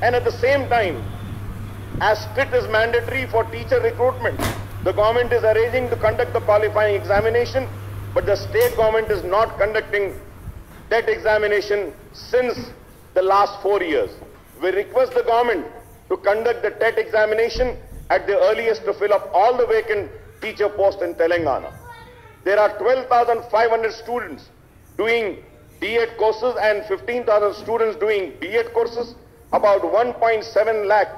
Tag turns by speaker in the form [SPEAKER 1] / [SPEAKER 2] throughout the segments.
[SPEAKER 1] And at the same time, as strict is mandatory for teacher recruitment, the government is arranging to conduct the qualifying examination, but the state government is not conducting that examination since the last 4 years. We request the government to conduct the TET examination at the earliest to fill up all the vacant teacher posts in Telangana. There are 12,500 students doing D.Ed courses and 15,000 students doing B.Ed courses. About 1.7 lakh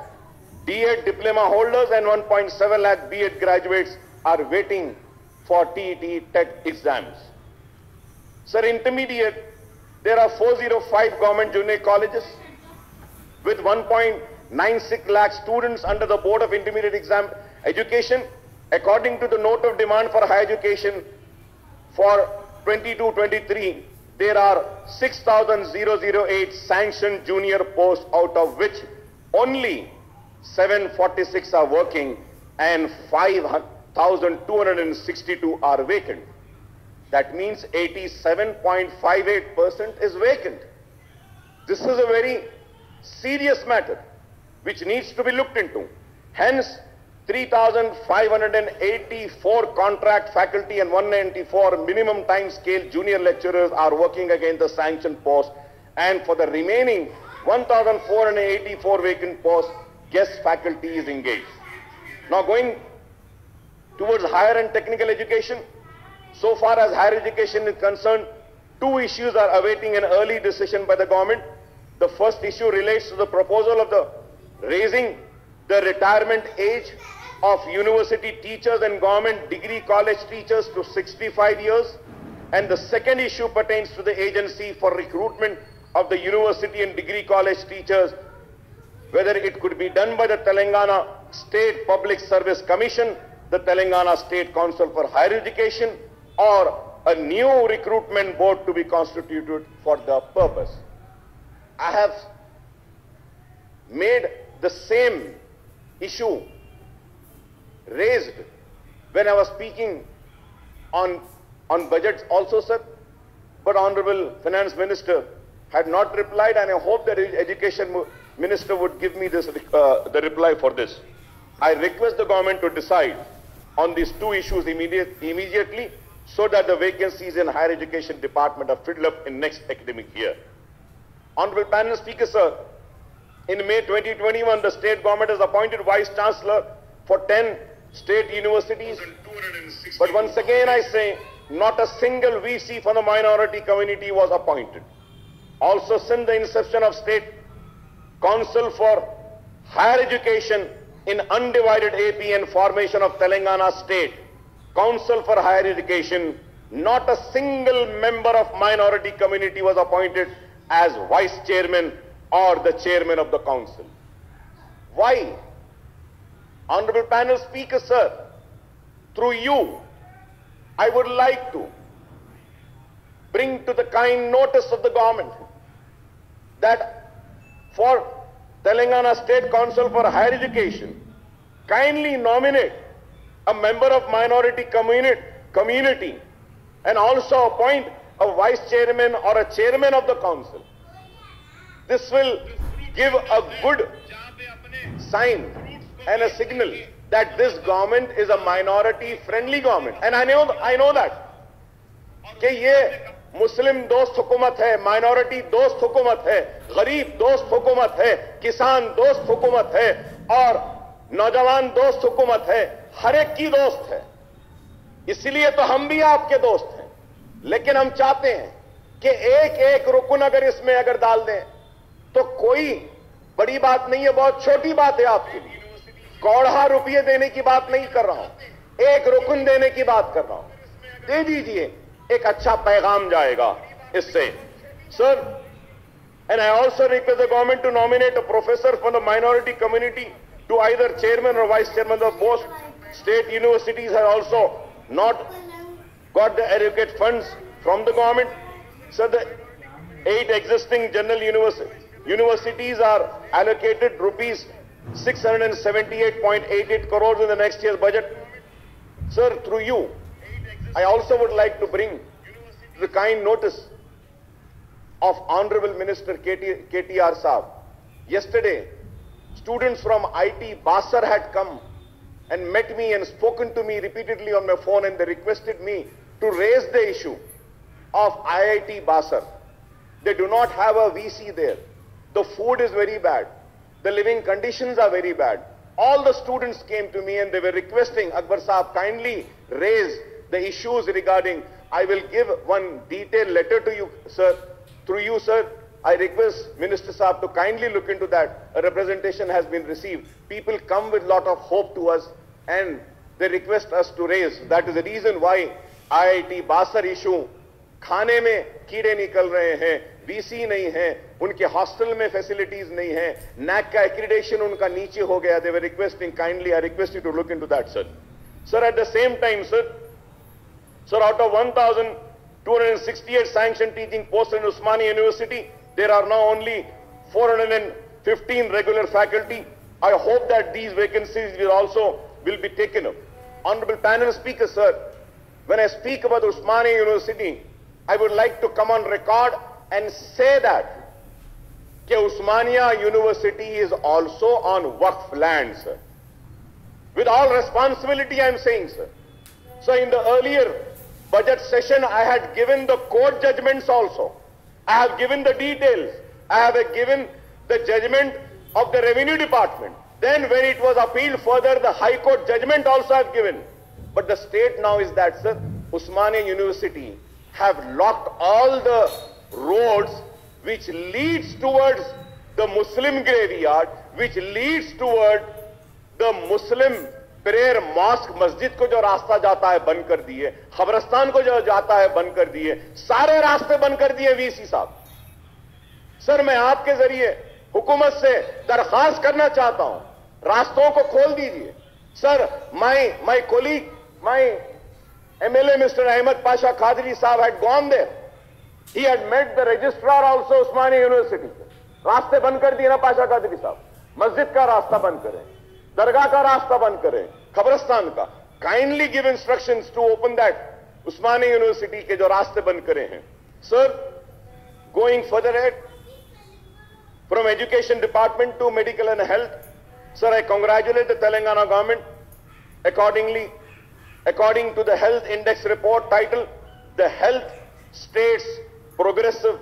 [SPEAKER 1] D.Ed diploma holders and 1.7 lakh B.Ed graduates are waiting for TET TET exams. Sir, intermediate, there are 405 government junior colleges with 1.96 lakh students under the Board of Intermediate Exam Education. According to the note of demand for higher education for 22-23, there are 6,008 sanctioned junior posts, out of which only 746 are working and 5,262 are vacant. That means 87.58% is vacant. This is a very serious matter which needs to be looked into. Hence, 3,584 contract faculty and 194 minimum time scale junior lecturers are working against the sanctioned posts, and for the remaining 1,484 vacant posts, guest faculty is engaged. Now going towards higher and technical education, so far as higher education is concerned, two issues are awaiting an early decision by the government. The first issue relates to the proposal of the raising the retirement age of university teachers and government degree college teachers to 65 years. And the second issue pertains to the agency for recruitment of the university and degree college teachers, whether it could be done by the Telangana State Public Service Commission, the Telangana State Council for Higher Education, or a new recruitment board to be constituted for the purpose. I have made the same issue raised when I was speaking on budgets also, sir, but Honorable Finance Minister had not replied, and I hope that Education Minister would give me this, the reply for this. I request the government to decide on these two issues immediately, so that the vacancies in higher education department are filled up in next academic year. Honorable Panel Speaker, sir, in May 2021, the state government has appointed Vice Chancellor for 10 state universities. But once again I say, not a single VC for the minority community was appointed. Also, since the inception of State Council for Higher Education in undivided AP and formation of Telangana State Council for Higher Education, not a single member of minority community was appointed as Vice Chairman or the Chairman of the Council. Why? Honorable Panel Speaker, sir, through you, I would like to bring to the kind notice of the government that for Telangana State Council for Higher Education, kindly nominate a member of minority community and also appoint a Vice Chairman or a Chairman of the Council. This will give a good sign and a signal that this government is a minority-friendly government. And I know that कि ये मुस्लिम दोस्त हुकूमत है, minority दोस्त हुकूमत है, गरीब दोस्त हुकूमत है, किसान दोस्त हुकूमत है और नौजवान दोस्त हुकूमत है, हर एक की दोस्त है। इसलिए तो हम भी आपके दोस्त हैं। लेकिन हम चाहते हैं कि एक एक रुकन अगर इसमें अगर डाल दें तो कोई बड़ी बात नहीं है, बहुत छोटी बात है आपके लिए। कौड़ा रुपये देने की बात नहीं कर रहा हूं, एक रुकन देने की बात कर रहा हूं। दे दीजिए, एक अच्छा पैगाम जाएगा इससे। Sir, and I also request the government to nominate a professor from the minority community to either chairman or vice chairman of both state universities have also not got the adequate funds from the government. So the 8 existing general universities are allocated rupees 678.88 crores in the next year's budget. Sir, through you, I also would like to bring the kind notice of Honorable Minister KTR Saab Yesterday, students from IT Basar had come and met me and spoken to me repeatedly on my phone, and they requested me to raise the issue of IIT Basar. They do not have a VC there. The food is very bad. The living conditions are very bad. All the students came to me and they were requesting, Akbar Saab, kindly raise the issues regarding. I will give one detailed letter to you, sir. Through you, sir, I request Minister Saab to kindly look into that. A representation has been received. People come with lot of hope to us and they request us to raise. That is the reason why IIT Basar issue, खाने में कीड़े निकल रहे हैं, VC नहीं है, उनके hostel में फैसिलिटीज नहीं है, नैक का एक्रीडेशन उनका नीचे हो गया. They were requesting, kindly I request you to look into that, sir. Sir, at the same time, sir, out of 1,268 sanctioned teaching posts in Osmania University, there are now only 415 regular faculty. I hope that these vacancies will be taken up. Honorable panel speaker, sir, when I speak about Osmania University, I would like to come on record and say that Osmania University is also on Waqf land, sir. With all responsibility, I am saying, sir. So in the earlier budget session, I had given the court judgments also. I have given the details. I have given the judgment of the Revenue Department. Then when it was appealed further, the High Court judgment also I have given. But the state now is that, sir, Osmania University have locked all the roads which leads towards the Muslim graveyard, which leads toward the Muslim prayer mosque मस्जिद को जो रास्ता जाता है बंद कर दिए, खबरस्तान को जो जाता है बंद कर दिए, सारे रास्ते बंद कर दिए वीसी साहब. सर, मैं आपके जरिए हुकूमत से दरखास्त करना चाहता हूं, रास्तों को खोल दीजिए. Sir, my colleague, my MLA Mr. Ahmed Pasha Khadri साहब had gone there. He had met the registrar also Osmania University. रास्ते बंद कर दिए ना पाशा खादरी साहब. मस्जिद का रास्ता बंद करें, दरगाह का रास्ता बंद करें, खबरस्तान का. Kindly give instructions to open that Osmania university के जो रास्ते बंद करे हैं. Sir, going further head from education department to medical and health, sir, I congratulate the Telangana government according to the health index report titled The Health States Progressive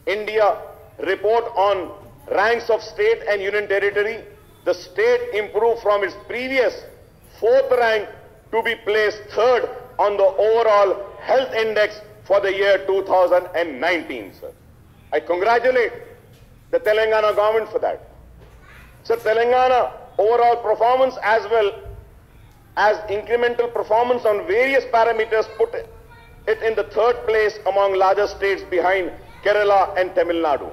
[SPEAKER 1] India Report on Ranks of State and Union Territory. The state improved from its previous 4th rank to be placed 3rd on the overall health index for the year 2019, sir. I congratulate the Telangana government for that. Sir, Telangana overall performance as well as incremental performance on various parameters put it in the 3rd place among larger states behind Kerala and Tamil Nadu.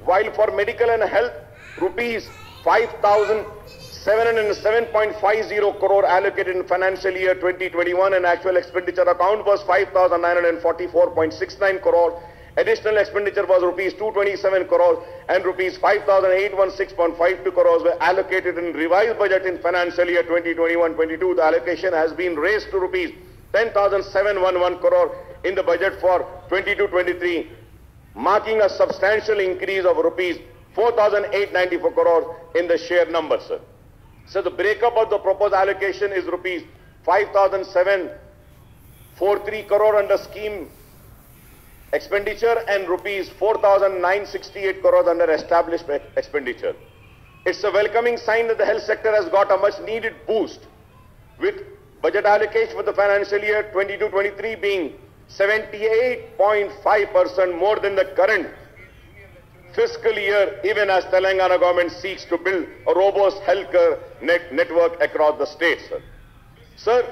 [SPEAKER 1] While for medical and health, rupees 5,707.50 crore allocated in financial year 2021 and actual expenditure account was 5,944.69 crore. Additional expenditure was rupees 227 crores and rupees 5,816.52 crores were allocated in revised budget in financial year 2021-22. The allocation has been raised to rupees 10,711 crore in the budget for 22-23, marking a substantial increase of rupees 4,894 crores in the share number, sir. So the breakup of the proposed allocation is rupees 5,743 crore under scheme expenditure and rupees 4,968 crores under established expenditure. It's a welcoming sign that the health sector has got a much needed boost, with budget allocation for the financial year 22-23 being 78.5% more than the current fiscal year, even as Telangana government seeks to build a robust healthcare network across the state, sir. Sir,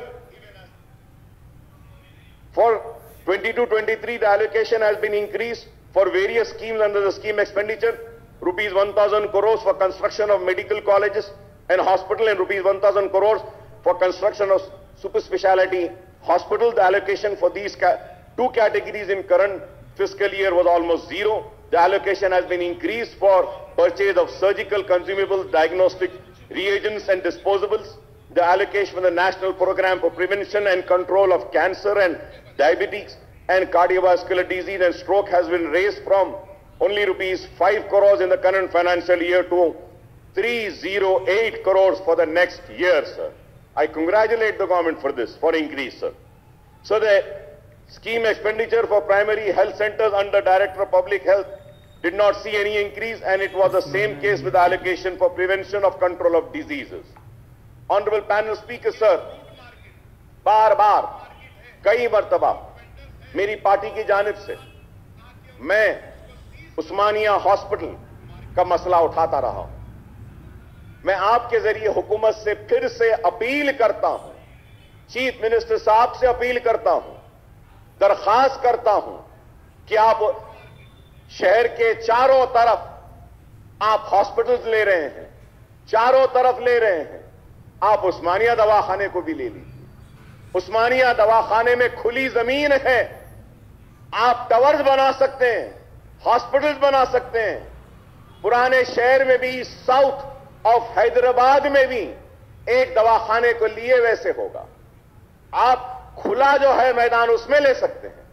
[SPEAKER 1] for 22-23, the allocation has been increased for various schemes under the scheme expenditure. Rupees 1,000 crores for construction of medical colleges and hospital and rupees 1,000 crores for construction of super speciality hospital. The allocation for these two categories in current fiscal year was almost zero. The allocation has been increased for purchase of surgical consumables, diagnostic reagents and disposables. The allocation for the National Program for Prevention and Control of Cancer and Diabetes and Cardiovascular Disease and Stroke has been raised from only rupees 5 crores in the current financial year to 308 crores for the next year, sir. I congratulate the government for this, for increase, sir. So the scheme expenditure for primary health centers under Director of Public Health did not see any increase, and it was the same case with the allocation for prevention of control of diseases. Honorable panel speaker, sir, बार बार कई मर्तबा मेरी party की जानिब से मैं उस्मानिया hospital का मसला उठाता रहा हूं। मैं आपके जरिए हुकूमत से फिर से अपील करता हूं, चीफ मिनिस्टर साहब से अपील करता हूं, दरखास्त करता हूं कि आप शहर के चारों तरफ आप हॉस्पिटल्स ले रहे हैं, चारों तरफ ले रहे हैं, आप उस्मानिया दवाखाने को भी ले लीजिए। उस्मानिया दवाखाने में खुली जमीन है, आप टावर्स बना सकते हैं, हॉस्पिटल्स बना सकते हैं। पुराने शहर में भी, साउथ ऑफ हैदराबाद में भी एक दवाखाने को लिए वैसे होगा। आप खुला जो है मैदान उसमें ले सकते हैं।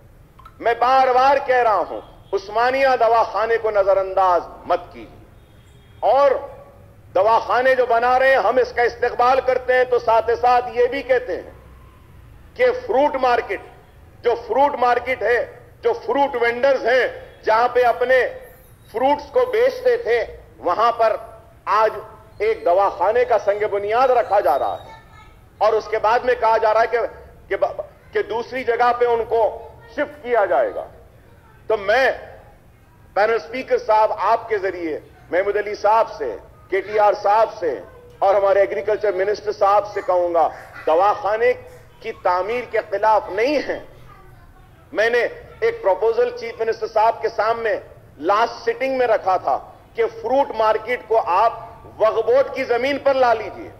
[SPEAKER 1] मैं बार बार कह रहा हूं, उस्मानिया दवाखाने को नजरअंदाज मत कीजिए। और दवाखाने जो बना रहे हैं हम इसका इस्तेकबाल करते हैं, तो साथ ही साथ ये भी कहते हैं कि फ्रूट मार्केट, जो फ्रूट मार्केट है, जो फ्रूट वेंडर्स हैं, जहां पे अपने फ्रूट्स को बेचते थे, वहां पर आज एक दवाखाने का संग बुनियाद रखा जा रहा है और उसके बाद में कहा जा रहा है कि दूसरी जगह पे उनको शिफ्ट किया जाएगा। तो मैं पैनल स्पीकर साहब आपके जरिए महमूद अली साहब से, केटीआर साहब से और हमारे एग्रीकल्चर मिनिस्टर साहब से कहूंगा, दवाखाने की तामीर के खिलाफ नहीं है। मैंने एक प्रपोजल चीफ मिनिस्टर साहब के सामने लास्ट सिटिंग में रखा था कि फ्रूट मार्केट को आप वक्फ बोर्ड की जमीन पर ला लीजिए।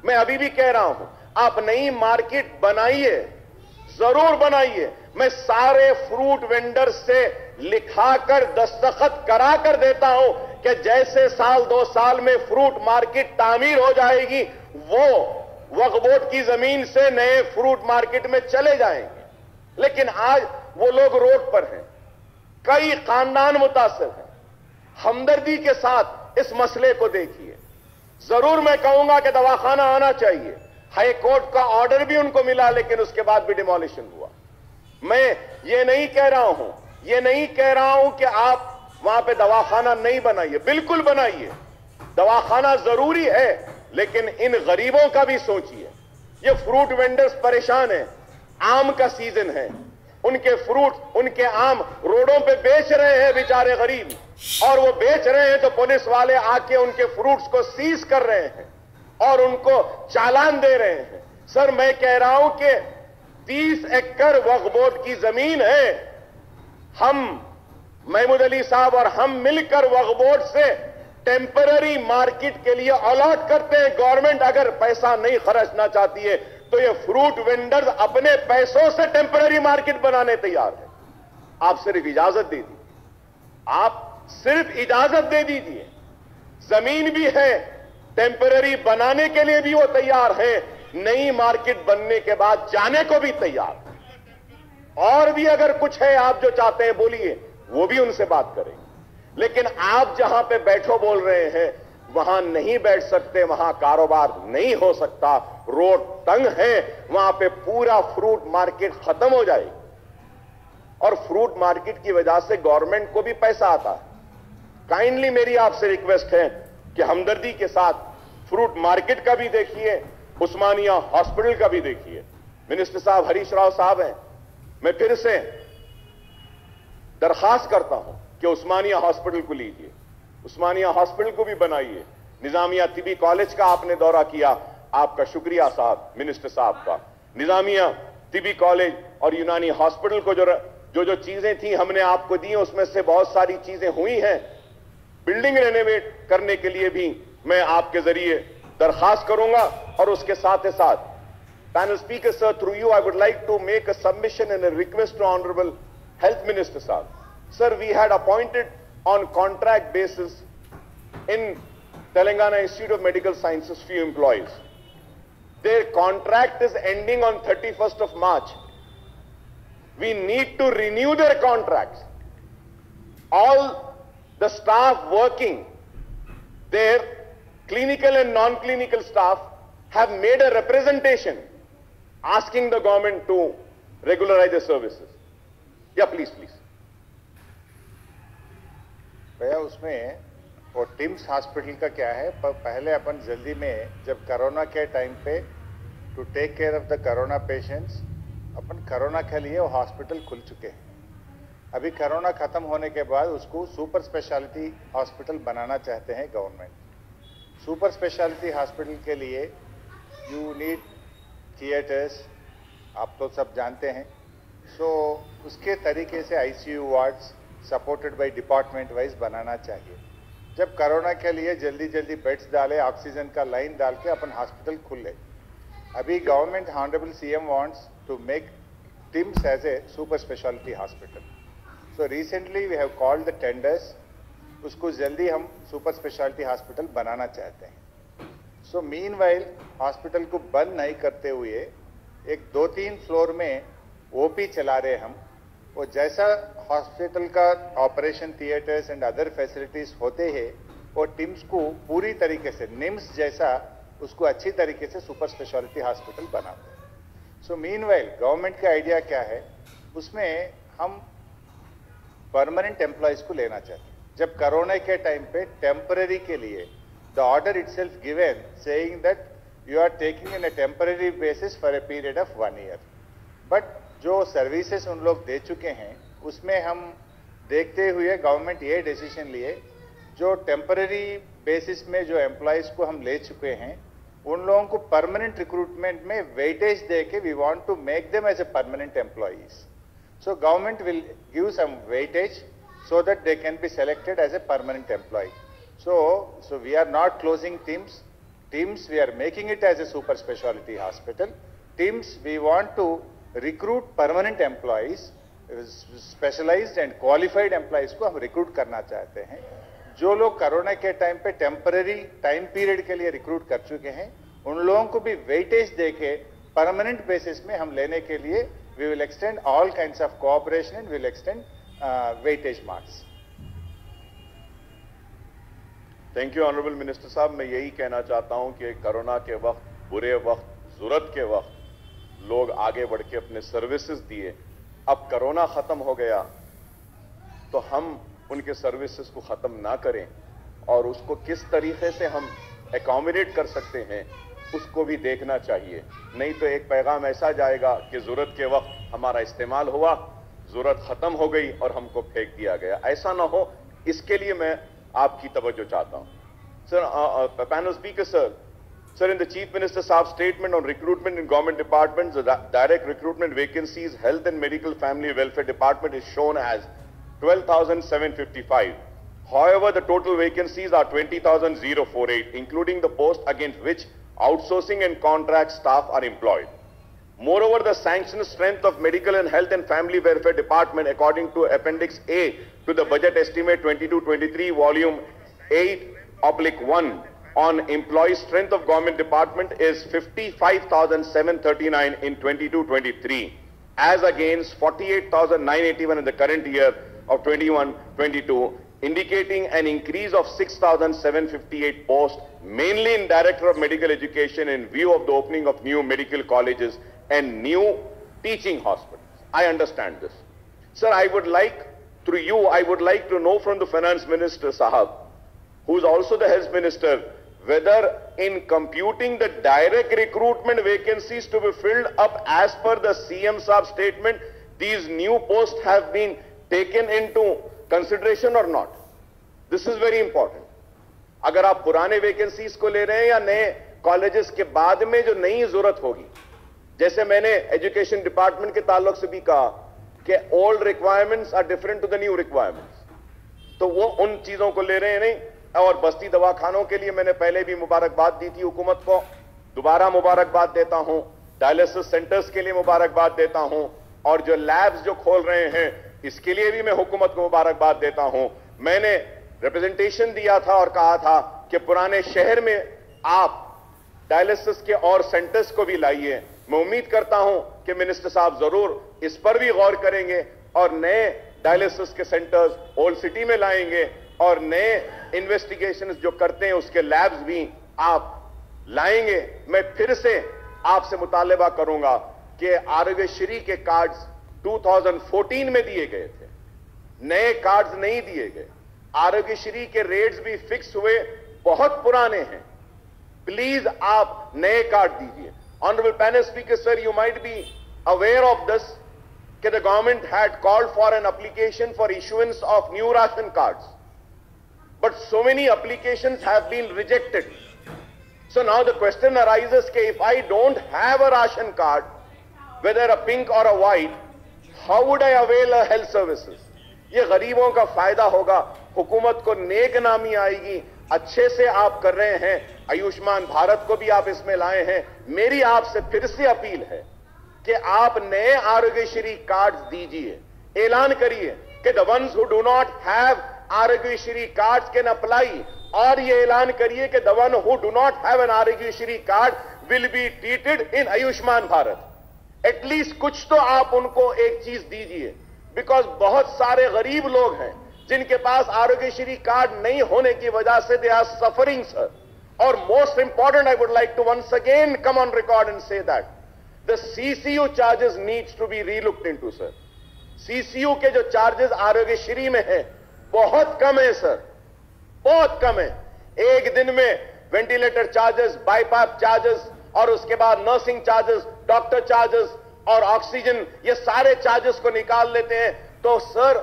[SPEAKER 1] मैं अभी भी कह रहा हूं, आप नई मार्केट बनाइए, जरूर बनाइए। मैं सारे फ्रूट वेंडर से लिखाकर दस्तखत करा कर देता हूं कि जैसे साल 2 साल में फ्रूट मार्केट तामीर हो जाएगी, वो वक्फ बोर्ड की जमीन से नए फ्रूट मार्केट में चले जाएंगे। लेकिन आज वो लोग रोड पर हैं, कई खानदान मुतासिर हैं। हमदर्दी के साथ इस मसले को देखिए। जरूर मैं कहूंगा कि दवाखाना आना चाहिए। हाई कोर्ट का ऑर्डर भी उनको मिला, लेकिन उसके बाद भी डिमोलिशन हुआ। मैं ये नहीं कह रहा हूं, ये नहीं कह रहा हूं कि आप वहां पे दवाखाना नहीं बनाइए, बिल्कुल बनाइए, दवाखाना जरूरी है, लेकिन इन गरीबों का भी सोचिए। ये फ्रूट वेंडर्स परेशान हैं, आम का सीजन है, उनके फ्रूट, उनके आम रोडों पे बेच रहे हैं बेचारे गरीब, और वो बेच रहे हैं तो पुलिस वाले आके उनके फ्रूट्स को सीज कर रहे हैं और उनको चालान दे रहे हैं। सर, मैं कह रहा हूं कि 30 एकड़ वक्फ बोर्ड की जमीन है, हम महमूद अली साहब और हम मिलकर वक्फ बोर्ड से टेम्पररी मार्केट के लिए अलॉट करते हैं। गवर्नमेंट अगर पैसा नहीं खर्चना चाहती है तो ये फ्रूट वेंडर्स अपने पैसों से टेम्पररी मार्केट बनाने तैयार है। आप सिर्फ इजाजत दे दीजिए, आप सिर्फ इजाजत दे दीजिए। जमीन भी है, टेम्पररी बनाने के लिए भी वो तैयार है, नई मार्केट बनने के बाद जाने को भी तैयार है। और भी अगर कुछ है आप जो चाहते हैं बोलिए, वो भी उनसे बात करेंगे। लेकिन आप जहां पे बैठो बोल रहे हैं वहां नहीं बैठ सकते, वहां कारोबार नहीं हो सकता, रोड तंग है, वहां पे पूरा फ्रूट मार्केट खत्म हो जाएगी। और फ्रूट मार्केट की वजह से गवर्नमेंट को भी पैसा आता है। काइंडली मेरी आपसे रिक्वेस्ट है कि हमदर्दी के साथ फ्रूट मार्केट का भी देखिए, उस्मानिया हॉस्पिटल का भी देखिए। मिनिस्टर साहब हरीश राव साहब हैं, मैं फिर से दरखास्त करता हूं कि उस्मानिया हॉस्पिटल को लीजिए, उस्मानिया हॉस्पिटल को भी बनाइए। निजामिया तिबी कॉलेज का आपने दौरा किया, आपका शुक्रिया साहब, मिनिस्टर साहब का। निजामिया तिबी कॉलेज और यूनानी हॉस्पिटल को जो चीजें थी हमने आपको दी, उसमें से बहुत सारी चीजें हुई हैं। बिल्डिंग रेनोवेट करने के लिए भी मैं आपके जरिए दरखास्त करूंगा। और उसके साथ ही साथ panel speaker sir, through you I would like to make a submission and a request to honourable health minister साहब। Sir, we had appointed on contract basis in Telangana Institute of Medical Sciences few employees. Their contract is ending on 31st of March. We need to renew their contracts. All the staff working there, clinical and non-clinical staff, have made a representation asking the government to regularize the services. Yeah, please.
[SPEAKER 2] भैया उसमें वो teams hospital का क्या है, पहले अपन जल्दी में जब कोरोना के टाइम पे to take care of the corona patients, अपन कोरोना के लिए वो हॉस्पिटल खुल चुके हैं। अभी कोरोना खत्म होने के बाद उसको सुपर स्पेशलिटी हॉस्पिटल बनाना चाहते हैं गवर्नमेंट। सुपर स्पेशलिटी हॉस्पिटल के लिए यू नीड थिएटर्स, आप तो सब जानते हैं। सो उसके तरीके से ICU wards supported by department wise बनाना चाहिए। जब कोरोना के लिए जल्दी जल्दी बेड्स डाले, ऑक्सीजन का लाइन डाल के अपन हॉस्पिटल खुले। अभी government honourable CM wants to make TIMS as a super speciality hospital. So recently we have called the tenders, उसको जल्दी हम सुपर स्पेशलिटी हॉस्पिटल बनाना चाहते हैं। सो मीनवाइल हॉस्पिटल को बंद नहीं करते हुए एक 2-3 फ्लोर में ओपी चला रहे हम। वो जैसा हॉस्पिटल का operation theatres and other facilities होते हैं, वो टिम्स को पूरी तरीके से निम्स जैसा उसको अच्छी तरीके से सुपर स्पेशलिटी हॉस्पिटल बनाते हैं। सो मीनवाइल गवर्नमेंट का आइडिया क्या है, उसमें हम परमानेंट एम्प्लॉयज को लेना चाहते हैं। जब कोरोना के टाइम पे टेम्पररी के लिए the order itself given saying that you are taking in a temporary basis for a period of 1 year, but जो सर्विसेज उन लोग दे चुके हैं उसमें हम देखते हुए गवर्नमेंट ये डिसीजन लिए, जो टेम्पररी बेसिस में जो एम्प्लॉयज को हम ले चुके हैं उन लोगों को परमानेंट रिक्रूटमेंट में वेटेज दे के we want to make them as a permanent employees. So government will give some weightage so that they can be selected as a permanent employee. So we are not closing TIMS. TIMS, we are making it as a super specialty hospital. TIMS, we want to recruit permanent employees, specialized and qualified employees को हम recruit करना चाहते हैं। जो लोग corona के time पे temporary time period के लिए रिक्रूट कर चुके हैं, उन लोगों को भी वेटेज देके परमानेंट बेसिस में हम लेने के लिए we will extend all kinds of cooperation and will extend weightage marks.
[SPEAKER 1] Thank you Honorable Minister साहब, मैं यही कहना चाहता हूं कि कोरोना के वक्त, बुरे वक्त, जरूरत के वक्त लोग आगे बढ़ के अपने सर्विसेज दिए। अब कोरोना खत्म हो गया तो हम उनके सर्विसेज को खत्म ना करें और उसको किस तरीके से हम एकोमोडेट कर सकते हैं उसको भी देखना चाहिए। नहीं तो एक पैगाम ऐसा जाएगा कि जरूरत के वक्त हमारा इस्तेमाल हुआ, जरूरत खत्म हो गई और हमको फेंक दिया गया। ऐसा ना हो, इसके लिए मैं आपकी तवज्जो चाहता हूं। Sir, panel speaker sir, in the chief minister साहब statement on recruitment in government departments, direct recruitment vacancies health and medical family welfare department is shown as 12,755. However, the total vacancies are 20,048, including the post against which outsourcing and contract staff are employed. Moreover, the sanctioned strength of Medical and Health and Family Welfare Department, according to Appendix A to the Budget Estimate 22-23, Volume 8/1, on employee strength of Government Department is 55,739 in 22-23, as against 48,981 in the current year of 21-22, indicating an increase of 6,758 posts, mainly in Director of Medical Education in view of the opening of new medical colleges and new teaching hospitals. I understand this. Sir, I would like, through you, I would like to know from the Finance Minister Sahab, who is also the Health Minister, whether in computing the direct recruitment vacancies to be filled up as per the CM Sahab statement, these new posts have been taken into consideration or not. This is very important. अगर आप पुराने vacancies को ले रहे हैं या नए colleges के बाद में जो नई जरूरत होगी, जैसे मैंने एजुकेशन डिपार्टमेंट के ताल्लुक से भी कहा कि old requirements are different to the new requirements, तो वो उन चीजों को ले रहे हैं नहीं। और बस्ती दवाखानों के लिए मैंने पहले भी मुबारकबाद दी थी हुकूमत को, दोबारा मुबारकबाद देता हूं। डायलिसिस सेंटर्स के लिए मुबारकबाद देता हूं, और जो लैब्स जो खोल रहे हैं इसके लिए भी मैं हुकूमत को मुबारकबाद देता हूं। मैंने रिप्रेजेंटेशन दिया था और कहा था कि पुराने शहर में आप डायलिसिस के और सेंटर्स को भी लाइए। मैं उम्मीद करता हूं कि मिनिस्टर साहब जरूर इस पर भी गौर करेंगे और नए डायलिसिस के सेंटर्स ओल्ड सिटी में लाएंगे, और नए इन्वेस्टिगेशंस जो करते हैं उसके लैब्स भी आप लाएंगे। मैं फिर से आपसे मुतालिबा करूंगा कि आरोग्यश्री के कार्ड्स 2014 में दिए गए थे, नए कार्ड्स नहीं दिए गए। आरोग्यश्री के रेट्स भी फिक्स हुए, बहुत पुराने हैं। प्लीज आप नए कार्ड दीजिए। Honourable panel speaker sir, you might be aware of this कि the government had called for an application for issuance of new ration cards, but so many applications have been rejected. So now the question arises that if I don't have a ration card, whether a pink or a white, how would I avail a health services? ये गरीबों का फायदा होगा, हुकूमत को नेक नामी आएगी। अच्छे से आप कर रहे हैं, आयुष्मान भारत को भी आप इसमें लाए हैं। मेरी आपसे फिर से अपील है कि आप नए आरोग्यश्री कार्ड्स दीजिए, ऐलान करिए कि the ones who do not have Aarogyasri cards can apply, और ये ऐलान करिए कि the one who do not have an Aarogyasri card will be treated in Ayushman Bharat. At least कुछ तो आप उनको एक चीज दीजिए, बिकॉज बहुत सारे गरीब लोग हैं जिनके पास आरोग्यश्री कार्ड नहीं होने की वजह से दे आर सफरिंग सर। और most important, I would like to once again come on record and say that the CCU charges needs to be relooked into sir. CCU के जो चार्जेस आरोग्यश्री में है बहुत कम है सर, बहुत कम है। एक दिन में वेंटिलेटर चार्जेस, बाईपास चार्जेस और उसके बाद नर्सिंग चार्जेस, डॉक्टर चार्जेस और ऑक्सीजन, ये सारे चार्जेस को निकाल लेते हैं तो सर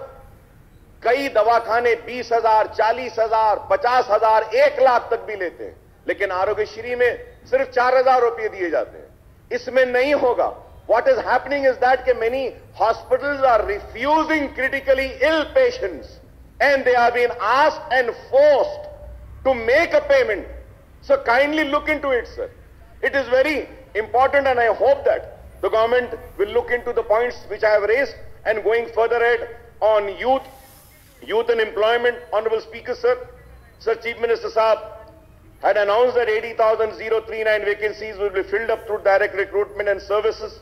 [SPEAKER 1] कई दवाखाने 20,000, 40,000, 50,000, 1 लाख तक भी लेते हैं, लेकिन आरोग्यश्री में सिर्फ 4,000 रुपये दिए जाते हैं। इसमें नहीं होगा। What is happening is that many hospitals are refusing critically ill patients and they are being asked and forced to make a payment. So kindly look into it, sir. It is very important and I hope that the government will look into the points which I have raised. And going further ahead on youth and employment, Honorable Speaker, sir, Chief Minister Saab had announced that 80,039 vacancies will be filled up through direct recruitment and services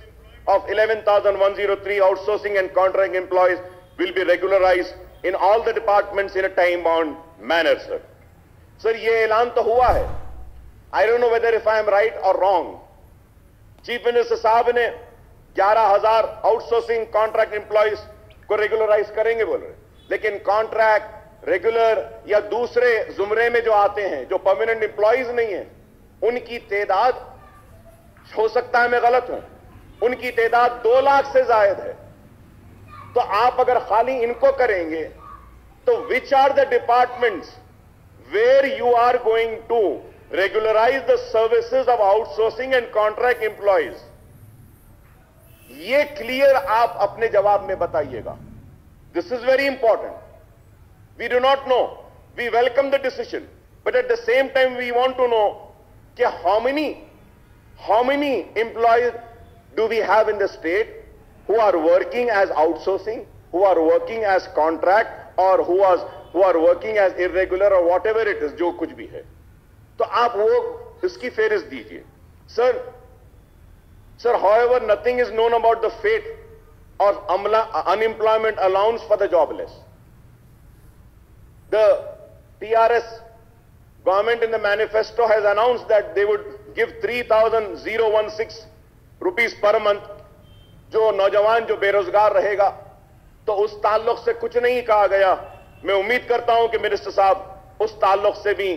[SPEAKER 1] of 11,103 outsourcing and contract employees will be regularized in all the departments in a time-bound manner, sir. Sir, ये ऐलान तो हुआ है. I don't know whether if I am right or wrong. Chief Minister साहब ने 11,000 outsourcing contract employees को regularise करेंगे बोल रहे, लेकिन कॉन्ट्रैक्ट, रेगुलर या दूसरे जुमरे में जो आते हैं, जो परमानेंट एम्प्लॉइज नहीं है, उनकी तादाद, हो सकता है मैं गलत हूं, उनकी तादाद 2 लाख से ज्यादा है. तो आप अगर खाली इनको करेंगे तो which are the departments where you are going to regularise the services of outsourcing and contract employees? ये क्लियर आप अपने जवाब में बताइएगा. This is very important. We do not know, we welcome the decision, but at the same time we want to know कि how many employees do we have in the state who are working as outsourcing, who are working as contract, or who are working as irregular or whatever it is, जो कुछ भी है. तो आप वो इसकी फेरिस्त दीजिए. Sir, however, nothing is known about the fate of unemployment allowance for the jobless. The TRS government in the manifesto has announced that they would give 3,016 rupees per month जो नौजवान जो बेरोजगार रहेगा. तो उस ताल्लुक से कुछ नहीं कहा गया. मैं उम्मीद करता हूं कि मिनिस्टर साहब उस ताल्लुक से भी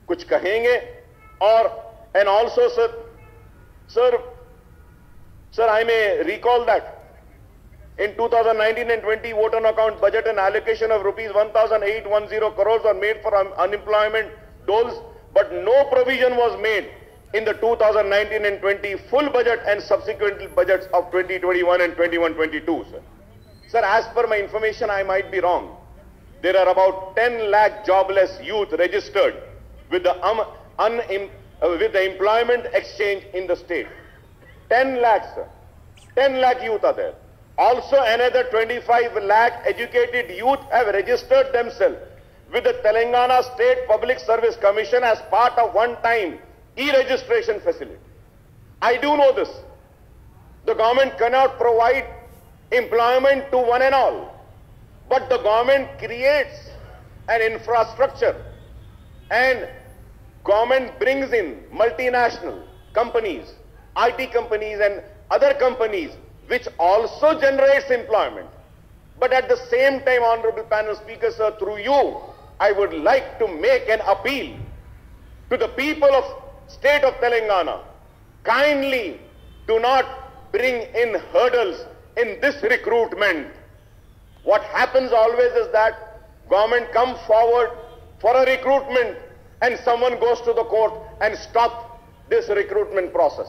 [SPEAKER 1] कुछ कहेंगे. और and also sir I may recall that in 2019 and 20 vote on account budget and allocation of rupees 1,810 crores were made for unemployment doles, but no provision was made in the 2019 and 20 full budget and subsequent budgets of 2021 and 21-22, sir. Sir, as per my information, I might be wrong. There are about 10 lakh jobless youth registered with the employment exchange in the state. 10 lakhs, sir. 10 lakh youth are there. Also, another 25 lakh educated youth have registered themselves with the Telangana State Public Service Commission as part of one-time e-registration facility. I do know this. The government cannot provide employment to one and all, but the government creates and infrastructure, and government brings in multinational companies, IT companies and other companies, which also generates employment. But at the same time, Honorable Panel Speaker, sir, through you, I would like to make an appeal to the people of state of Telangana. Kindly do not bring in hurdles in this recruitment. What happens always is that government comes forward for a recruitment and someone goes to the court and stop this recruitment process.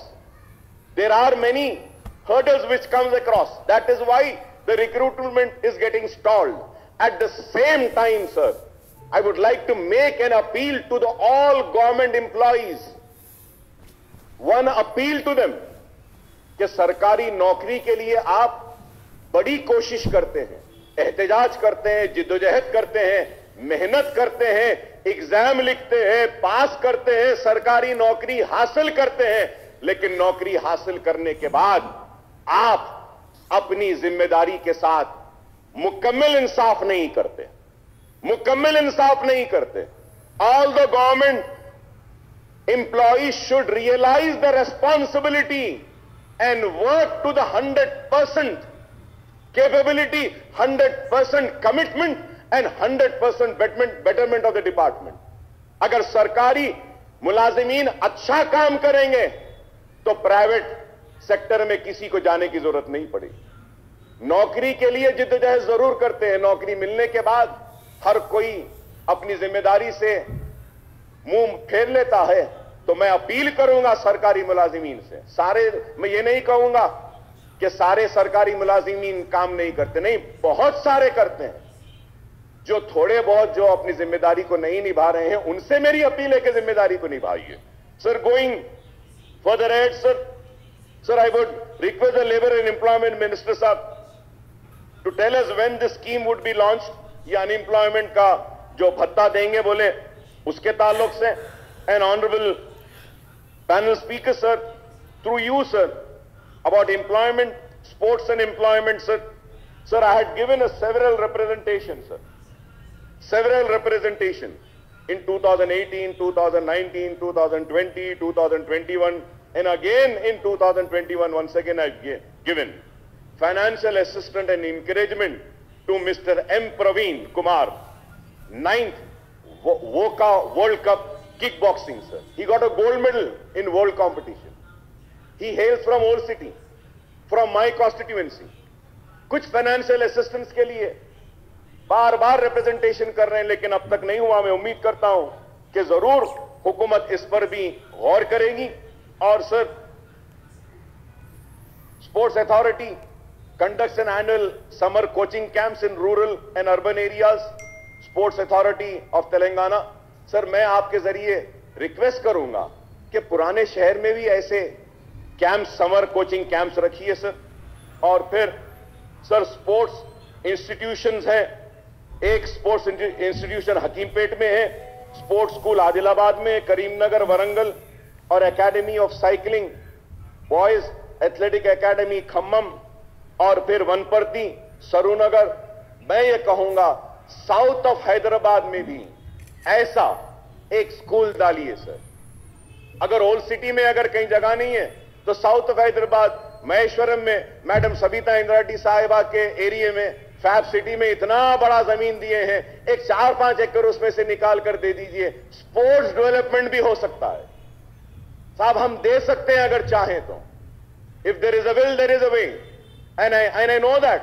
[SPEAKER 1] There are many hurdles which comes across. That is why the recruitment is getting stalled. At the same time, sir, I would like to make an appeal to the all government employees. One appeal to them कि सरकारी नौकरी के लिए आप बड़ी कोशिश करते हैं, एहतजाज करते हैं, जिद्दोजहद करते हैं, मेहनत करते हैं, एग्जाम लिखते हैं, पास करते हैं, सरकारी नौकरी हासिल करते हैं, लेकिन नौकरी हासिल करने के बाद आप अपनी जिम्मेदारी के साथ मुकम्मल इंसाफ नहीं करते, मुकम्मल इंसाफ नहीं करते. All the government employees should realize the responsibility and work to the 100% capability, 100% commitment and 100% betterment of the department. अगर सरकारी मुलाजिमीन अच्छा काम करेंगे तो प्राइवेट सेक्टर में किसी को जाने की जरूरत नहीं पड़ेगी. नौकरी के लिए जिद्दोजहद जरूर करते हैं, नौकरी मिलने के बाद हर कोई अपनी जिम्मेदारी से मुंह फेर लेता है. तो मैं अपील करूंगा सरकारी मुलाजिमीन से, मैं ये नहीं कहूंगा कि सारे सरकारी मुलाजिमीन काम नहीं करते, नहीं, बहुत सारे करते हैं. जो थोड़े बहुत जो अपनी जिम्मेदारी को नहीं निभा रहे हैं, उनसे मेरी अपील है कि जिम्मेदारी को निभाइए. Sir, going further add, sir, I would request the Labour and Employment Minister साहब to tell us when this scheme would be launched. ये अनएम्प्लॉयमेंट का जो भत्ता देंगे बोले उसके ताल्लुक से. And Honorable Panel Speaker, sir, through you, sir, about employment, sports and employment, sir. Sir, I had given several representations, sir. Several representations in 2018, 2019, 2020, 2021, and again in 2021, once again I've given financial assistance and encouragement to Mr. M. Praveen Kumar, 9th VOCA World Cup kickboxing, sir. He got a gold medal in world competition. He hails from Old City, from my constituency. कुछ financial assistance के लिए बार बार representation कर रहे हैं, लेकिन अब तक नहीं हुआ. मैं उम्मीद करता हूं कि जरूर हुकूमत इस पर भी गौर करेगी. और sir, sports authority conducts an annual summer coaching camps in rural and urban areas. Sports Authority of Telangana. Sir, मैं आपके जरिए रिक्वेस्ट करूंगा कि पुराने शहर में भी ऐसे कैंप्स, समर कोचिंग कैंप्स रखिए सर. और फिर सर, स्पोर्ट्स इंस्टीट्यूशंस हैं. एक स्पोर्ट्स इंस्टीट्यूशन हकीमपेट में है, स्पोर्ट्स स्कूल आदिलाबाद में, करीमनगर, वरंगल, और academy of cycling boys athletic academy Khammam, और फिर वनपर्ती, सरूनगर. मैं ये कहूंगा साउथ ऑफ हैदराबाद में भी ऐसा एक स्कूल डालिए सर. अगर ओल्ड सिटी में अगर कहीं जगह नहीं है तो साउथ ऑफ हैदराबाद, महेश्वरम में मैडम सबिता इंद्राटी साहिबा के एरिया में, फैब सिटी में इतना बड़ा जमीन दिए हैं, एक 4-5 एकड़ उसमें से निकाल कर दे दीजिए. स्पोर्ट्स डेवलपमेंट भी हो सकता है साहब, हम दे सकते हैं अगर चाहें तो. If there is a will, there is a way. And I know that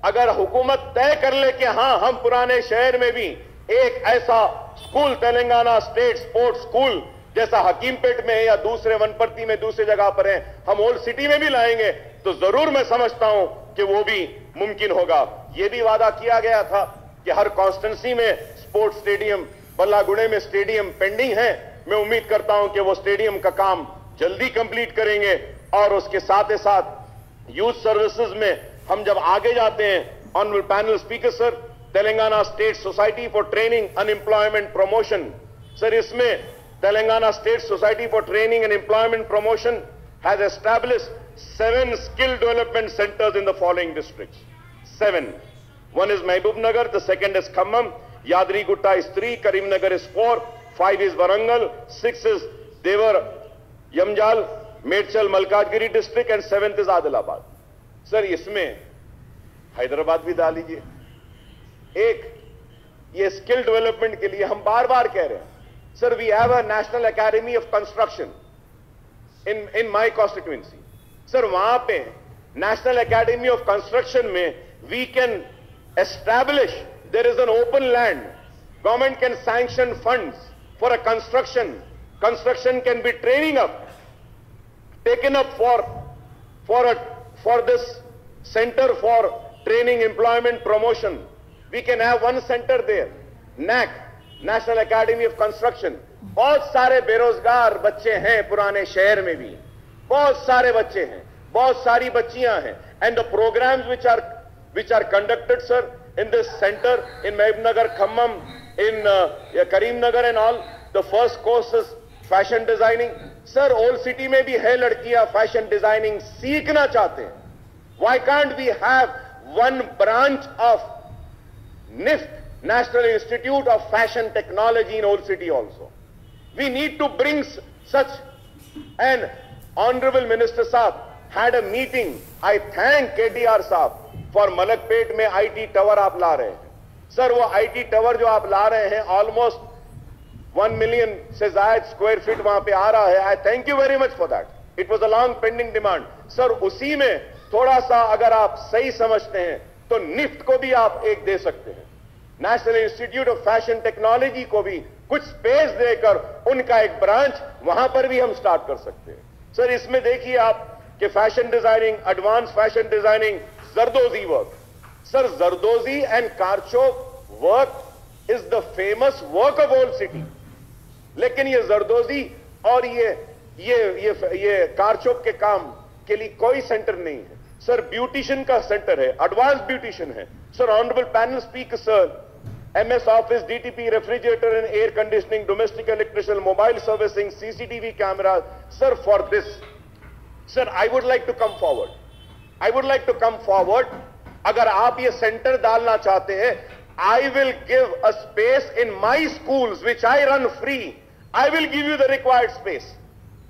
[SPEAKER 1] अगर हुकूमत तय कर ले कि हां, हम पुराने शहर में भी एक ऐसा school, Telangana state sports school जैसा हकीमपेट में है या दूसरे वनपर्ती में दूसरी जगह पर है, हम ओल्ड सिटी में भी लाएंगे, तो जरूर मैं समझता हूं कि वो भी मुमकिन होगा. यह भी वादा किया गया था कि हर कॉन्स्टिट्यूंसी में स्पोर्ट्स स्टेडियम, बल्लागुड़े में स्टेडियम पेंडिंग है. मैं उम्मीद करता हूं कि वो स्टेडियम का काम जल्दी कंप्लीट करेंगे. और उसके साथ ही साथ यूथ सर्विसेज में हम जब आगे जाते हैं, honourable panel speaker sir, Telangana state society for training unemployment promotion, sir, इसमें Telangana state society for training and employment promotion has established 7 skill development centers in the following districts. 7. One is Mahbubnagar, the second is Khammam, Yadrigutta is 3, Karimnagar is 4, 5 is Warangal, 6 is Devar, Yamjal, Medchal, Malkajgiri district, and 7th is Adilabad. Sir, इसमें हैदराबाद भी डाल लीजिए. एक ये skill development के लिए हम बार बार कह रहे हैं. Sir, we have a National Academy of Construction in my constituency. Sir, वहां पे National Academy of Construction में we can establish, there is an open land. Government can sanction funds for a construction. Construction can be training up, taken up for this center for training, employment, promotion. We can have one center there. NAC, National Academy of Construction. बहुत सारे बेरोजगार बच्चे हैं पुराने शहर में भी, बहुत सारे बच्चे हैं, बहुत सारी बच्चियां हैं. And the programs which are conducted, sir, in this center in Mahbubnagar, Khammam, in Karimnagar and all, the first course is fashion designing. Sir, old city में भी है लड़कियां fashion designing सीखना चाहते हैं. Why can't we have one branch of NIFT, National Institute of Fashion Technology, in old city also? We need to bring such. And Honorable Minister Saab had a meeting. I thank KDR Saab for Malakpet में IT tower आप ला रहे हैं. Sir, वो IT tower जो आप ला रहे हैं, almost 1 million से ज़ायद square feet वहां पे आ रहा है. I thank you very much for that. It was a long pending demand. Sir, उसी में थोड़ा सा अगर आप सही समझते हैं तो निफ्ट को भी आप एक दे सकते हैं. National institute of fashion technology को भी कुछ स्पेस देकर उनका एक ब्रांच वहां पर भी हम स्टार्ट कर सकते हैं. सर, इसमें देखिए आप कि fashion designing, advance fashion designing, zardozi work. Sir, zardozi and karchob work is the famous work of old city. लेकिन ये जरदोजी और ये कारचोक के काम के लिए कोई सेंटर नहीं है. सर, ब्यूटिशियन का सेंटर है, एडवांस ब्यूटिशियन है. Sir, honourable panel speaker sir, MS Office, DTP, refrigerator and air conditioning, domestic electrical, mobile servicing, CCTV cameras. Sir, for this, sir, I would like to come forward. I would like to come forward. अगर आप ये centre डालना चाहते हैं, I will give a space in my schools which I run free. I will give you the required space.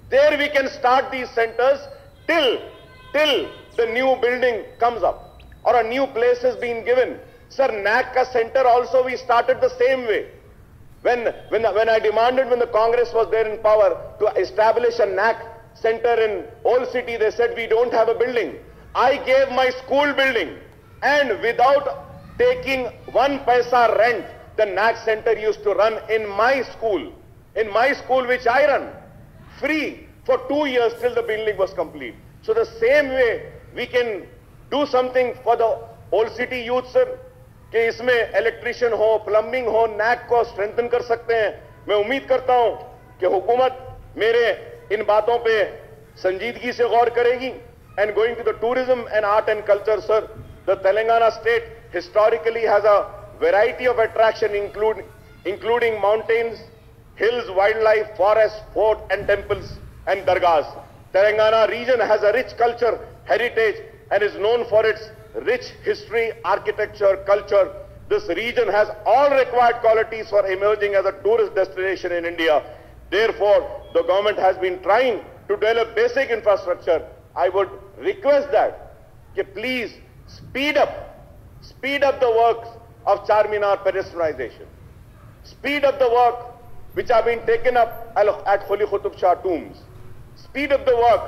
[SPEAKER 1] There we can start these centers till the new building comes up or a new place is being given. Sir, NAC ka center also we started the same way. When I demanded, when the Congress was there in power, to establish a NAC center in old city, they said we don't have a building. I gave my school building, and without taking 1 paisa rent, the NAC center used to run in my school which I run, free for 2 years till the building was complete. So the same way we can do something for the old city youth, sir, कि इसमें electrician हो, plumbing हो, NAAC को strengthen कर सकते हैं. मैं उम्मीद करता हूं कि हुकूमत मेरे इन बातों पे संजीदगी से गौर करेगी. And going to the tourism and art and culture, sir, the Telangana state historically has a variety of attraction including mountains, hills, wildlife, forests, fort and temples and dargahs. Telangana region has a rich culture, heritage and is known for its rich history, architecture, culture. This region has all required qualities for emerging as a tourist destination in India. Therefore, the government has been trying to develop basic infrastructure. I would request that please speed up the works of Charminar pedestrianization. Speed up the work which have been taken up at Kholi Qutub Shah tombs. Speed up the work.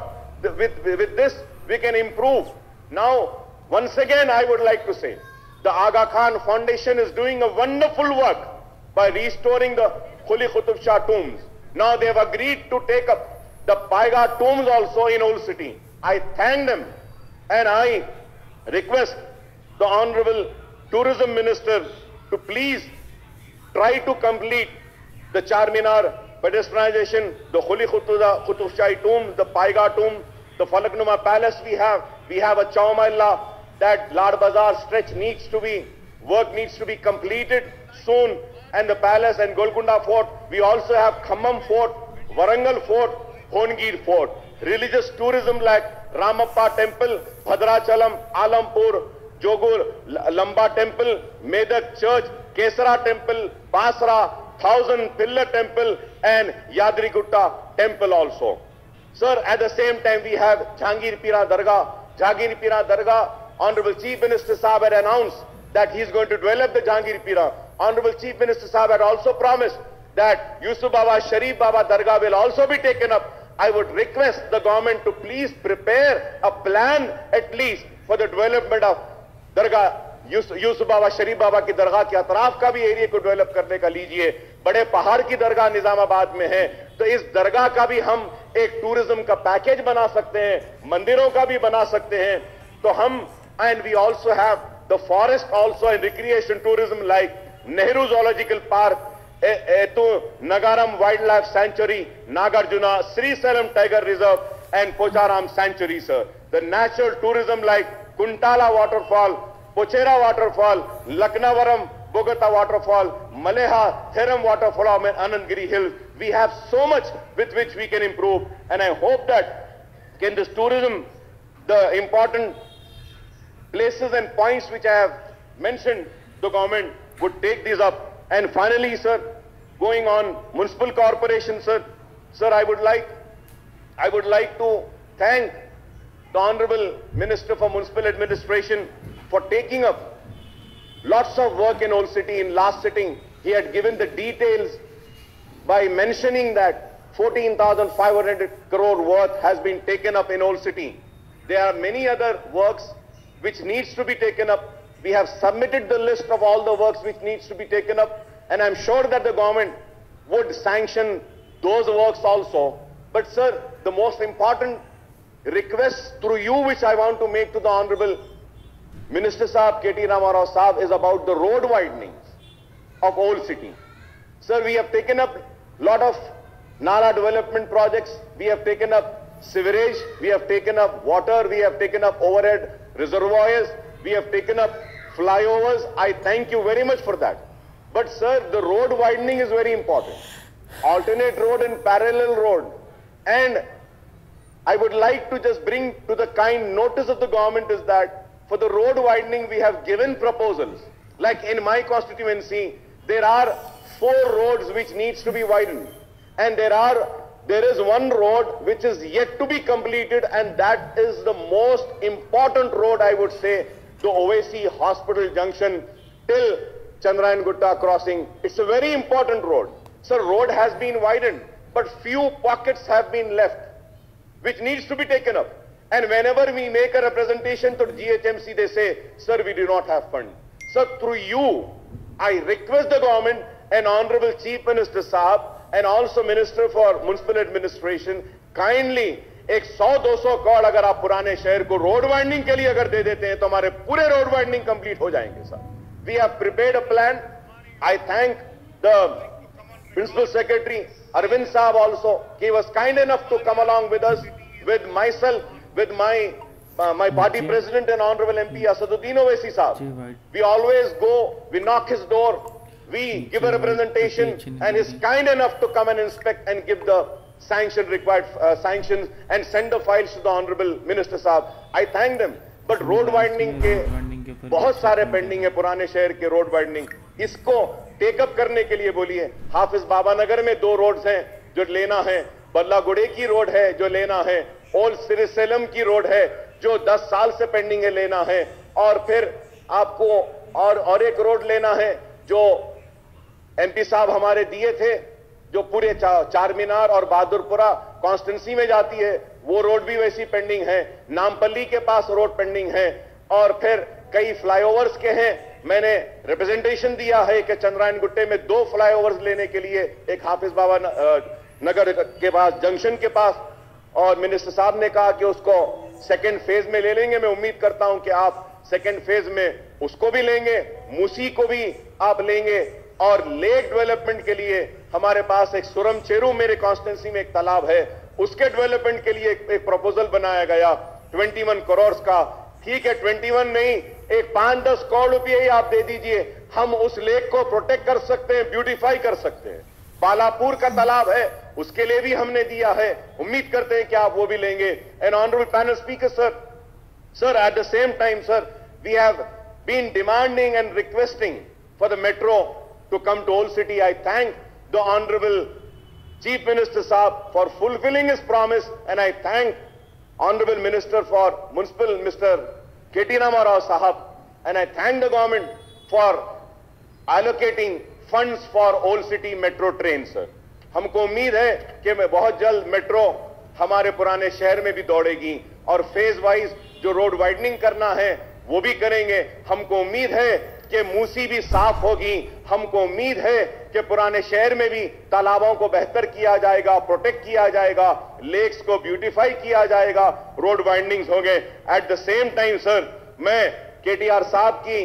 [SPEAKER 1] With this, we can improve. Now, once again, I would like to say, the Aga Khan Foundation is doing a wonderful work by restoring the Kholi Qutub Shah tombs. Now they have agreed to take up the Paiga tombs also in Old City. I thank them and I request the Honorable Tourism Minister to please try to complete the Charminar pedestrianization, the Kholi Qutub Shah tomb, the Paiga tomb, the Falaknuma Palace we have a Chowmailla. That Lad Bazaar stretch work needs to be completed soon, and the palace and Golconda Fort. We also have Khammam Fort, Warangal Fort, Hongir Fort. Religious tourism like Ramappa Temple, Bhadrachalam, Alampur, Jogur, Lamba Temple, Medak Church, Kesara temple, Basra, 1000 pillar temple and Yadrigutta temple also. Sir, at the same time we have Jahangirpura Dargah. Honorable Chief Minister Sahab had announced that he is going to develop the Jahangirpura. Honorable Chief Minister Sahab had also promised that Yusuf Baba, Sharif Baba Dargah will also be taken up. I would request the government to please prepare a plan at least for the development of Dargah, Yousuf Baba Sharif Baba की दरगाह के अतराफ का भी area को develop करने का लीजिए। बड़े पहाड़ की दरगाह निजामाबाद में है, तो इस दरगाह का भी हम एक टूरिज्म का पैकेज बना सकते हैं, मंदिरों का भी बना सकते हैं। तो हम and we also have the forest also and recreation tourism like Nehru zoological park, Nagaram Wildlife Sanctuary, Nagarjuna, Srisalam Tiger Reserve and Pocharam Sanctuary, sir. The natural tourism like Kuntala Waterfall, Pochera Waterfall, Laknavaram, Bogota Waterfall, Maleha, Theram Waterfall and Anandgiri Hills. We have so much with which we can improve, and I hope that in this tourism, the important places and points which I have mentioned, the government would take these up. And finally, sir, going on municipal corporation, sir, I would like to thank the Honorable Minister for Municipal Administration for taking up lots of work in Old City. In last sitting, he had given the details by mentioning that 14,500 crore worth has been taken up in Old City. There are many other works which needs to be taken up. We have submitted the list of all the works which needs to be taken up, and I'm sure that the government would sanction those works also. But sir, the most important request through you which I want to make to the Honorable Minister Sahab, K.T. Ramarao Sahab, is about the road widenings of Old City. Sir, we have taken up lot of Nala development projects, we have taken up sewerage, we have taken up water, we have taken up overhead reservoirs, we have taken up flyovers. I thank you very much for that. But sir, the road widening is very important. Alternate road and parallel road. And I would like to just bring to the kind notice of the government is that for the road widening we have given proposals. Like in my constituency, there are 4 roads which needs to be widened. And there is one road which is yet to be completed, and that is the most important road, I would say, the Owaisi Hospital Junction till Chandrayan Gutta crossing. It's a very important road. Sir, road has been widened, but few pockets have been left, which needs to be taken up. And whenever we make a representation to GHMC, they say, sir, we do not have fund. Sir, through you, I request the government and Honorable Chief Minister Saab and also Minister for Municipal Administration, kindly एक 100-200 करोड़ अगर आप पुराने शहर को road widening के लिए अगर दे देते हैं तो हमारे पूरे रोड वाइडनिंग कंप्लीट हो जाएंगे sir. We have prepared a plan. I thank the Principal Secretary Arvind Saab also. He was kind enough to come along with us, with myself, with my party president and Honorable MP Akbaruddin Owaisi Saab. We always go, we knock his door, we give a representation, and he's kind enough to come and inspect and give the required sanctions and send the files to the Honorable Minister Saab. I thank them. But road widening के बहुत सारे pending है, पुराने शहर के road widening, इसको take up करने के लिए बोलिए. हाफिज बाबा नगर में 2 रोड्स हैं जो लेना है, बल्लागुड़े की रोड है जो लेना है, ओल्ड सिरिसेलम की रोड है जो 10 साल से पेंडिंग है लेना है, और फिर आपको और एक रोड लेना है जो एमपी साहब हमारे दिए थे, जो पूरे चार मीनार और बहादुरपुरा कॉन्स्टिट्यूंसी में जाती है, वो रोड भी वैसी पेंडिंग है. नामपल्ली के पास रोड पेंडिंग है, और फिर कई फ्लाईओवर्स के हैं. मैंने रिप्रेजेंटेशन दिया है कि चंद्रायन गुट्टे में 2 फ्लाईओवर्स लेने के लिए, एक हाफिज बाबा नगर के पास जंक्शन के पास, और मिनिस्टर साहब ने कहा कि उसको सेकेंड फेज में ले लेंगे. मैं उम्मीद करता हूं कि आप सेकेंड फेज में उसको भी लेंगे, मूसी को भी आप लेंगे. और लेक डेवलपमेंट के लिए हमारे पास एक सुरम चेरू मेरे कॉन्स्टिट्यूंसी में एक तालाब है, उसके डेवलपमेंट के लिए एक प्रपोजल बनाया गया 21 करोड़ का. ठीक है, 21 नहीं, एक 5-10 करोड़ रुपए ही आप दे दीजिए, हम उस लेक को प्रोटेक्ट कर सकते हैं, ब्यूटिफाई कर सकते हैं. बालापुर का तालाब है, उसके लिए भी हमने दिया है. उम्मीद करते हैं कि आप वो भी लेंगे. And honourable panel speaker sir, at the same time sir, we have been demanding and requesting for the metro to come to Old City. I thank the Honorable Chief Minister Saab for fulfilling his promise, and I thank Honorable Minister for Municipal, Mr. K.T. Rama Rao Sahab, and I thank the government for allocating funds for Old City metro train, sir. हमको उम्मीद है कि मैं बहुत जल्द metro हमारे पुराने शहर में भी दौड़ेगी और फेज वाइज जो रोड वाइडनिंग करना है वो भी करेंगे। हमको उम्मीद है कि मूसी भी साफ होगी। हमको उम्मीद है कि पुराने शहर में भी तालाबों को बेहतर किया जाएगा, प्रोटेक्ट किया जाएगा, लेक्स को ब्यूटीफाई किया जाएगा, रोड वाइडनिंग्स होंगे। Eight the same time sir, मैं केटीआर साहब की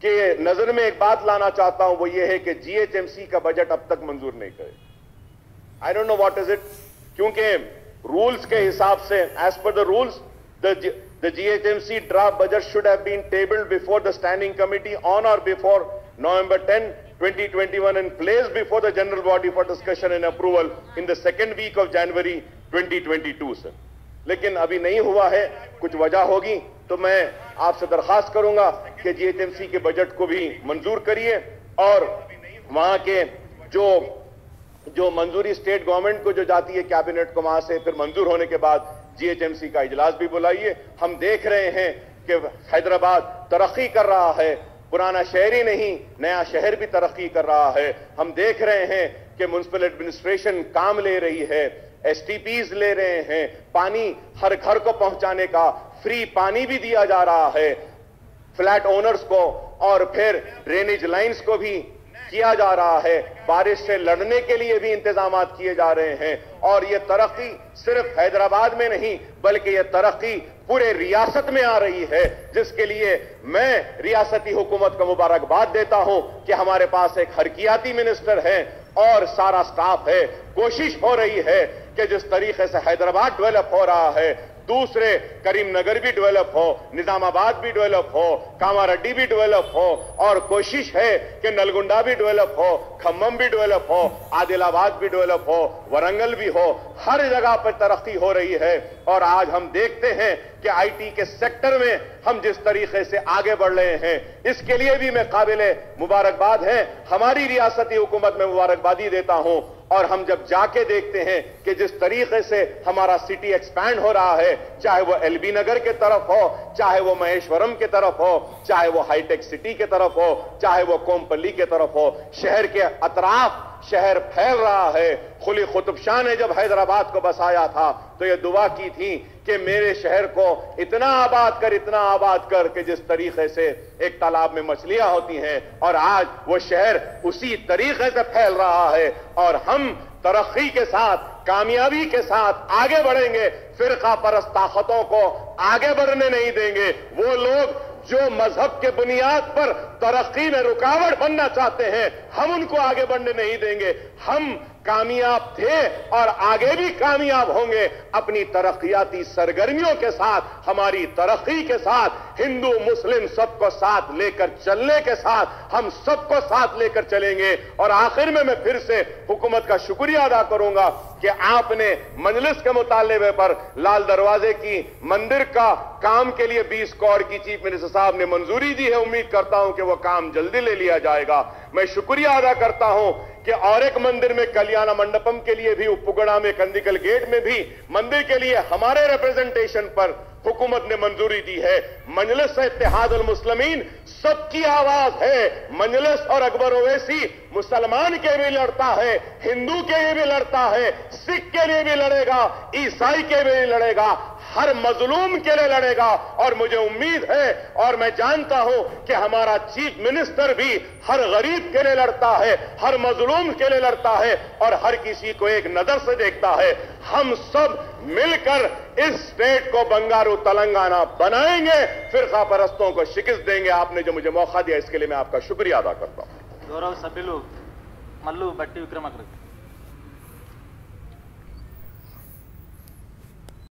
[SPEAKER 1] के नजर में एक बात लाना चाहता हूं, वो ये है कि जीएचएमसी का बजट अब तक मंजूर नहीं करे। I don't know what is it, क्योंकि रूल्स के हिसाब से, as per the rules, the GHMC draft budget should have been tabled before the standing committee on or before November 10, 2021 and placed before the general body for discussion and approval in the second week of January 2022 sir. लेकिन अभी नहीं हुआ है, कुछ वजह होगी तो मैं आपसे दरखास्त करूंगा कि जीएचएमसी के बजट को भी मंजूर करिए और वहां के जो मंजूरी स्टेट गवर्नमेंट को जो जाती है कैबिनेट को, वहां से फिर मंजूर होने के बाद जीएचएमसी का इजलास भी बुलाइए। हम देख रहे हैं कि हैदराबाद तरक्की कर रहा है, पुराना शहर ही नहीं नया शहर भी तरक्की कर रहा है। हम देख रहे हैं कि म्युनिसिपल एडमिनिस्ट्रेशन काम ले रही है, एसटीपीज ले रहे हैं, पानी हर घर को पहुंचाने का फ्री पानी भी दिया जा रहा है फ्लैट ओनर्स को, और फिर ड्रेनेज लाइंस को भी किया जा रहा है, बारिश से लड़ने के लिए भी इंतजाम किए जा रहे हैं। और ये तरक्की सिर्फ हैदराबाद में नहीं बल्कि ये तरक्की पूरे रियासत में आ रही है, जिसके लिए मैं रियासती हुकूमत को मुबारकबाद देता हूं कि हमारे पास एक हरकियाती मिनिस्टर है और सारा स्टाफ है। कोशिश हो रही है कि जिस तरीके से हैदराबाद डेवलप हो रहा है, दूसरे करीमनगर भी डेवलप हो, निजामाबाद भी डेवलप हो, कामारेड्डी भी डेवलप हो, और कोशिश है कि नलगुंडा भी डेवलप हो, खम्मम भी डेवलप हो, आदिलाबाद भी डेवलप हो, वरंगल भी हो, हर जगह पर तरक्की हो रही है। और आज हम देखते हैं कि आईटी के सेक्टर में हम जिस तरीके से आगे बढ़ रहे हैं, इसके लिए भी मैं काबिले मुबारकबाद है, हमारी रियासती हुकूमत में मुबारकबादी देता हूं। और हम जब जाके देखते हैं कि जिस तरीके से हमारा सिटी एक्सपैंड हो रहा है, चाहे वो एलबी नगर के तरफ हो, चाहे वो महेश्वरम के तरफ हो, चाहे वो हाईटेक सिटी के तरफ हो, चाहे वो कोमपल्ली के तरफ हो, शहर के अतराफ शहर फैल रहा है। कुली कुतुब शाह ने जब हैदराबाद को बसाया था तो यह दुआ की थी कि मेरे शहर को इतना आबाद कर कि जिस तरीके से एक तालाब में मछलियां होती हैं, और आज वो शहर उसी तरीके से फैल रहा है। और हम तरक्की के साथ, कामयाबी के साथ आगे बढ़ेंगे, फिरका परस्त ताकतों को आगे बढ़ने नहीं देंगे। वो लोग जो मजहब के बुनियाद पर तरक्की में रुकावट बनना चाहते हैं, हम उनको आगे बढ़ने नहीं देंगे। हम कामयाब थे और आगे भी कामयाब होंगे अपनी तरक्याती सरगर्मियों के साथ, हमारी तरक्की के साथ, हिंदू मुस्लिम सबको साथ लेकर चलने के साथ हम सबको साथ लेकर चलेंगे। और आखिर में मैं फिर से हुकूमत का शुक्रिया अदा करूंगा कि आपने मजलिस के मुतालबे पर लाल दरवाजे की मंदिर का काम के लिए 20 करोड़ की चीफ मिनिस्टर साहब ने मंजूरी दी है। उम्मीद करता हूं कि वह काम जल्दी ले लिया जाएगा। मैं शुक्रिया अदा करता हूं कि और एक मंदिर में कल्याण मंडपम के लिए भी, उपुगड़ा में कंदिकल गेट में भी मंदिर के लिए हमारे रिप्रेजेंटेशन पर हुकूमत ने मंजूरी दी है। मजलिस इत्तेहादुल मुस्लिमीन सबकी आवाज है। मजलिस और अकबर ओवैसी मुसलमान के भी लड़ता है, हिंदू के लिए भी लड़ता है, सिख के लिए भी लड़ेगा, ईसाई के लिए भी लड़ेगा, हर मजलूम के लिए लड़ेगा। और मुझे उम्मीद है और मैं जानता हूं कि हमारा चीफ मिनिस्टर भी हर गरीब के लिए लड़ता है, हर मजलूम के लिए लड़ता है और हर किसी को एक नजर से देखता है। हम सब मिलकर इस स्टेट को बंगारू तेलंगाना बनाएंगे, फिरका परस्तों को शिकस्त देंगे। आपने जो मुझे मौका दिया इसके लिए मैं आपका शुक्रिया अदा करता हूं।
[SPEAKER 3] गौरव सभ्युलु मल्लू बट्टी विक्रमार्क।